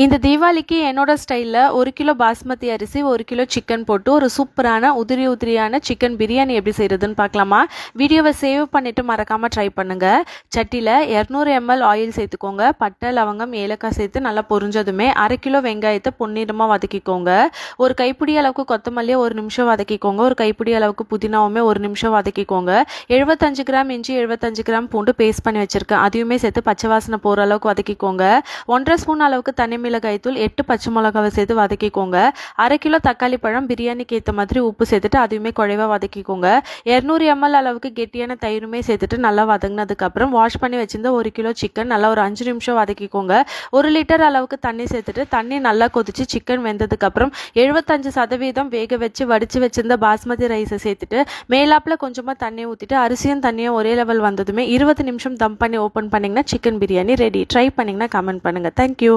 இந்த தீபாவளிக்கு என்னோட ஸ்டைலில் 1 கிலோ பாஸ்மதி அரிசி 1 கிலோ சிக்கன் போட்டு ஒரு சூப்பரான உதிரியான சிக்கன் பிரியாணி எப்படி செய்கிறதுன்னு பார்க்கலாமா? வீடியோவை சேவ் பண்ணிவிட்டு மறக்காமல் ட்ரை பண்ணுங்கள். சட்டியில் 200 ml ஆயில் சேர்த்துக்கோங்க. பட்டை, லவங்கம், ஏலக்காய் சேர்த்து நல்லா பொரிஞ்சதுமே 1/2 கிலோ வெங்காயத்தை பொன்னிறமாக வதக்கிக்கோங்க. ஒரு கைப்பிடி அளவுக்கு கொத்தமல்லியை 1 நிமிஷம் வதக்கிக்கோங்க. ஒரு கைப்பிடி அளவுக்கு புதினாவுமே 1 நிமிஷம் வதக்கிக்கோங்க. 75 கிராம் இஞ்சி, 75 கிராம் பூண்டு பேஸ்ட் பண்ணி வச்சுருக்கேன், அதையுமே சேர்த்து பச்சை வாசனை போகிற அளவுக்கு வதக்கிக்கோங்க. 1.5 ஸ்பூன் அளவுக்கு தனி மிளகாய்த்தூள், 8 பச்சை மிளகாவை சேர்த்து வதக்கிக்கோங்க. 1/2 கிலோ தக்காளி பழம், பிரியாணிக்கு ஏற்ற மாதிரி உப்பு சேர்த்துட்டு அதையுமே குழைவா வதக்கிக்கோங்க. 200 ml அளவுக்கு கெட்டியான தயிருமே சேர்த்துட்டு நல்லா வதங்கினதுக்கப்புறம் வாஷ் பண்ணி வச்சிருந்த 1 கிலோ சிக்கன் நல்லா ஒரு 5 நிமிஷம் வதக்கிக்கோங்க. 1 லிட்டர் அளவுக்கு தண்ணி சேர்த்துட்டு தண்ணி நல்லா கொதிச்சு சிக்கன் வெந்ததுக்கப்புறம் 75% வேக வச்சு வடித்து வச்சிருந்த பாஸ்மதி ரைஸை சேர்த்துட்டு மேலாப்பில் கொஞ்சமாக தண்ணி ஊற்றிட்டு அரிசியும் தண்ணியும் ஒரே லெவல் வந்ததுமே 20 நிமிஷம் தம் பண்ணி ஓப்பன் பண்ணிங்கன்னா சிக்கன் பிரியாணி ரெடி. ட்ரை பண்ணிங்கன்னா கமெண்ட் பண்ணுங்கள். தேங்க்யூ.